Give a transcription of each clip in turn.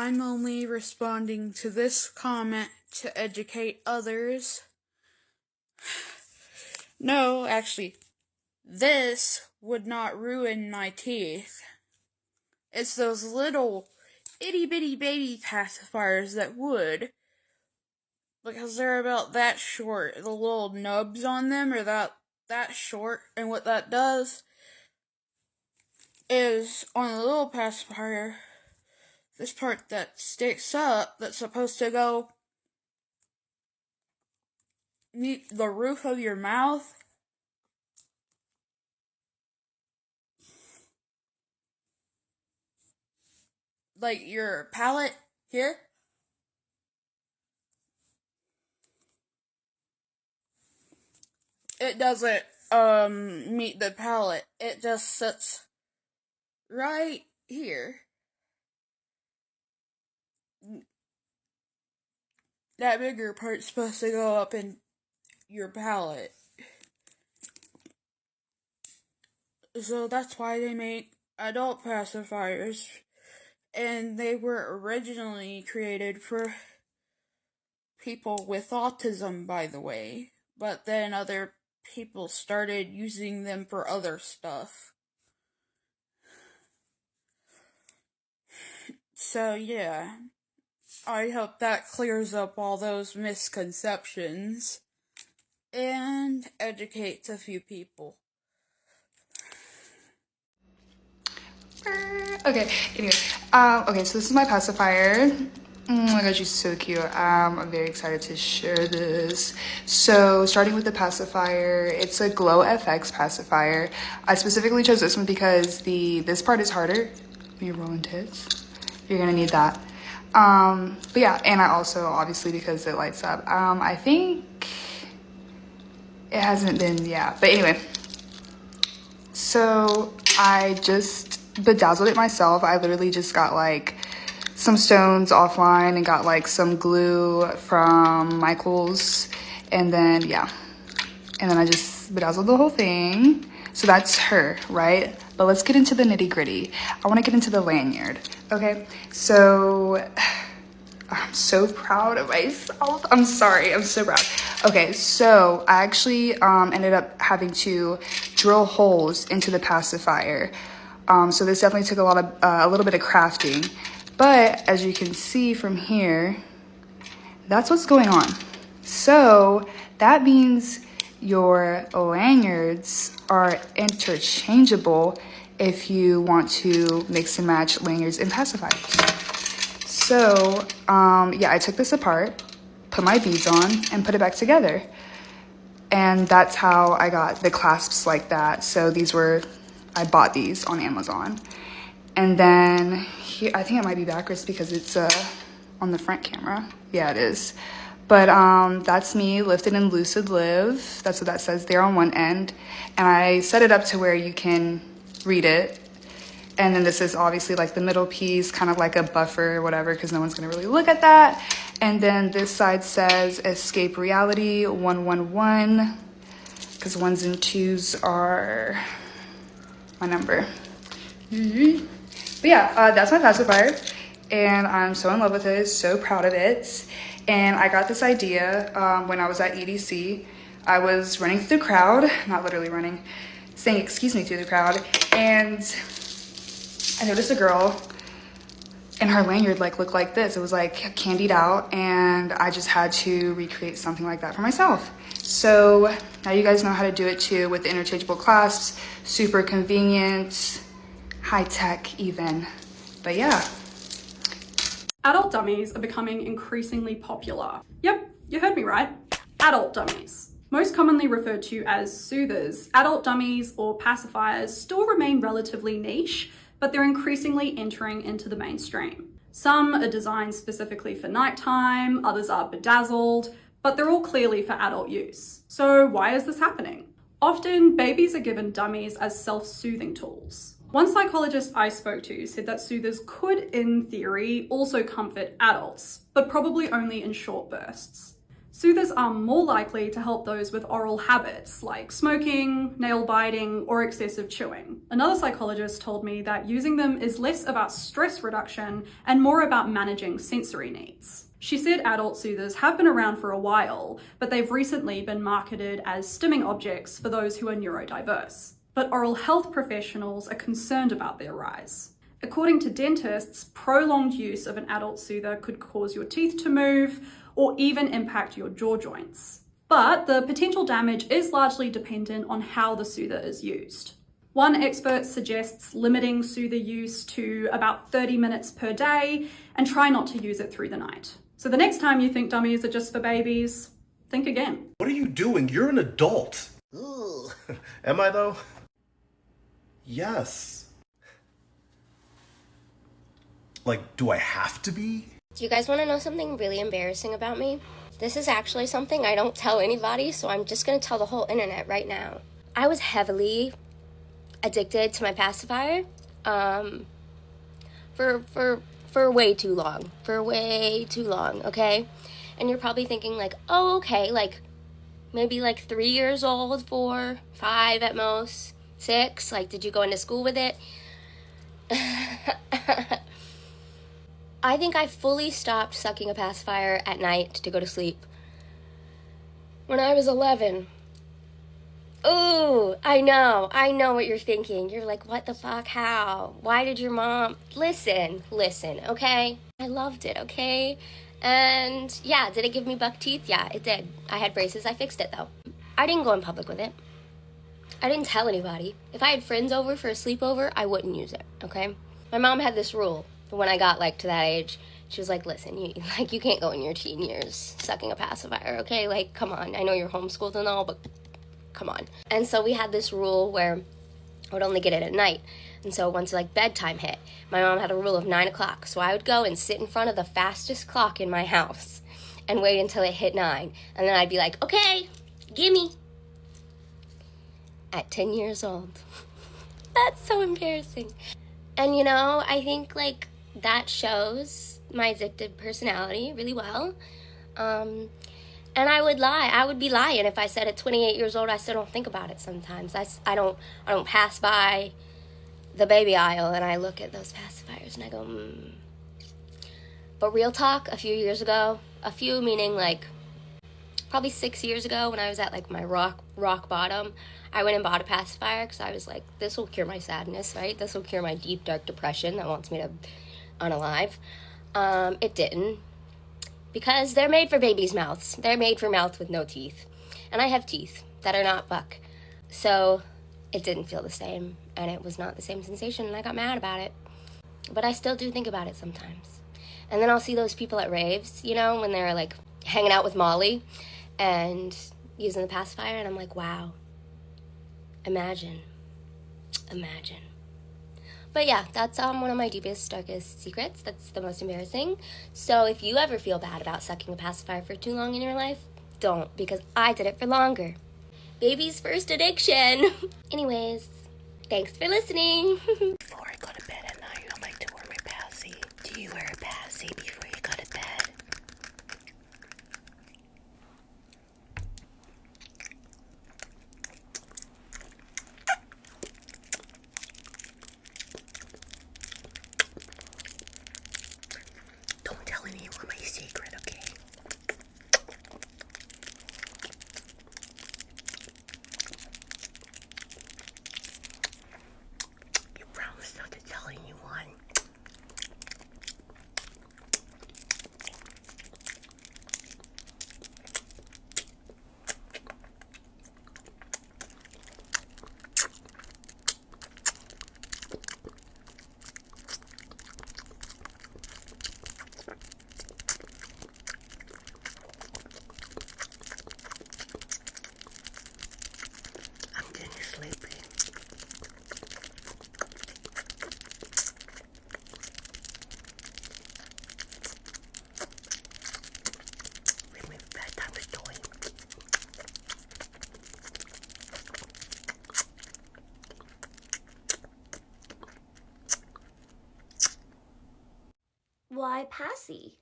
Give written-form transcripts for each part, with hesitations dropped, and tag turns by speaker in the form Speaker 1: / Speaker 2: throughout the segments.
Speaker 1: I'm only responding to this comment to educate others. No, actually, this would not ruin my teeth. It's those little itty bitty baby pacifiers that would, because they're about that short. The little nubs on them are that short, and what that does is on the little pacifier, this part that sticks up that's supposed to go meet the roof of your mouth, like your palate here. It doesn't meet the palate. It just sits right here. That bigger part's supposed to go up in your palate. So that's why they make adult pacifiers. And they were originally created for people with autism, by the way. But then other people started using them for other stuff. So yeah, I hope that clears up all those misconceptions and educates a few people.
Speaker 2: Okay, anyway, okay, so this is my pacifier. Oh my gosh, she's so cute. I'm very excited to share this. So starting with the pacifier, it's a Glow FX pacifier. I specifically chose this one because this part is harder. When you're rolling tits, you're gonna need that. But yeah, and I also, obviously, because it lights up. I think it hasn't been, yeah, but anyway. So I just bedazzled it myself. I literally just got like some stones offline and got like some glue from Michael's, and then yeah, and then I just bedazzled the whole thing. So that's her, right? But let's get into the nitty gritty. I want to get into the lanyard. Okay, so I'm so proud of myself. I'm sorry, I'm so proud. Okay, so I actually ended up having to drill holes into the pacifier. So this definitely took a little bit of crafting. But as you can see from here, that's what's going on. So that means your lanyards are interchangeable if you want to mix and match lanyards and pacifiers. So yeah, I took this apart, put my beads on, and put it back together. And that's how I got the clasps like that. So I bought these on Amazon. And then here, I think it might be backwards because it's on the front camera. Yeah, it is. But that's me, Lifted and Lucid Live. That's what that says there on one end. And I set it up to where you can read it. And then this is obviously like the middle piece, kind of like a buffer or whatever, because no one's gonna really look at that. And then this side says Escape Reality 111, because 1s and 2s are my number. But yeah, that's my pacifier, and I'm so in love with it, so proud of it. And I got this idea when I was at EDC. I was running through the crowd, not literally running, saying excuse me through the crowd, and I noticed a girl and her lanyard like looked like this. It was like candied out, and I just had to recreate something like that for myself. So now you guys know how to do it too with the interchangeable clasps. Super convenient, high tech even. But yeah.
Speaker 3: Adult dummies are becoming increasingly popular. Yep, you heard me right. Adult dummies. Most commonly referred to as soothers, adult dummies or pacifiers still remain relatively niche, but they're increasingly entering into the mainstream. Some are designed specifically for nighttime, others are bedazzled, but they're all clearly for adult use. So why is this happening? Often, babies are given dummies as self-soothing tools. One psychologist I spoke to said that soothers could, in theory, also comfort adults, but probably only in short bursts. Soothers are more likely to help those with oral habits like smoking, nail biting, or excessive chewing. Another psychologist told me that using them is less about stress reduction and more about managing sensory needs. She said adult soothers have been around for a while, but they've recently been marketed as stimming objects for those who are neurodiverse. But oral health professionals are concerned about their rise. According to dentists, prolonged use of an adult soother could cause your teeth to move or even impact your jaw joints. But the potential damage is largely dependent on how the soother is used. One expert suggests limiting soother use to about 30 minutes per day and try not to use it through the night. So the next time you think dummies are just for babies, think again.
Speaker 4: What are you doing? You're an adult. Ugh. Am I though? Yes. Like, do I have to be?
Speaker 5: Do you guys want to know something really embarrassing about me? This is actually something I don't tell anybody, so I'm just going to tell the whole internet right now. I was heavily addicted to my pacifier for way too long. For way too long, okay? And you're probably thinking like, oh, okay, like maybe like 3 years old, 4, 5 at most, 6. Like, did you go into school with it? I think I fully stopped sucking a pacifier at night to go to sleep when I was 11. Ooh, I know what you're thinking. You're like, what the fuck, how? Why did your mom? Listen, okay? I loved it, okay? And yeah, did it give me buck teeth? Yeah, it did. I had braces, I fixed it though. I didn't go in public with it. I didn't tell anybody. If I had friends over for a sleepover, I wouldn't use it, okay? My mom had this rule. But when I got like to that age, she was like, listen, you can't go in your teen years sucking a pacifier, okay? Like, come on. I know you're homeschooled and all, but come on. And so we had this rule where I would only get it at night. And so once like bedtime hit, my mom had a rule of 9 o'clock. So I would go and sit in front of the fastest clock in my house and wait until it hit 9. And then I'd be like, okay, gimme. At 10 years old. That's so embarrassing. And you know, I think like that shows my addicted personality really well. And I would lie. I would be lying if I said at 28 years old I still don't think about it sometimes. I don't pass by the baby aisle and I look at those pacifiers and I go, But real talk, a few years ago, a few meaning like probably 6 years ago when I was at like my rock bottom, I went and bought a pacifier because I was like, this will cure my sadness, right? This will cure my deep, dark depression that wants me to unalive. It didn't. Because they're made for babies' mouths. They're made for mouths with no teeth. And I have teeth that are not buck. So it didn't feel the same. And it was not the same sensation. And I got mad about it. But I still do think about it sometimes. And then I'll see those people at raves, you know, when they're like hanging out with Molly and using the pacifier. And I'm like, wow. Imagine. But yeah, that's one of my deepest, darkest secrets. That's the most embarrassing. So if you ever feel bad about sucking a pacifier for too long in your life, don't, because I did it for longer. Baby's first addiction. Anyways, thanks for listening.
Speaker 6: Before I go to bed at night, I like to wear my passy. Do you wear a passy before you go to bed? Don't tell anyone my secret, okay? You promise not to tell anyone. I'm getting sleepy. With my bedtime story.
Speaker 7: Why passy?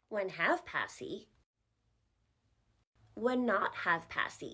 Speaker 7: When have passy? would not have passy.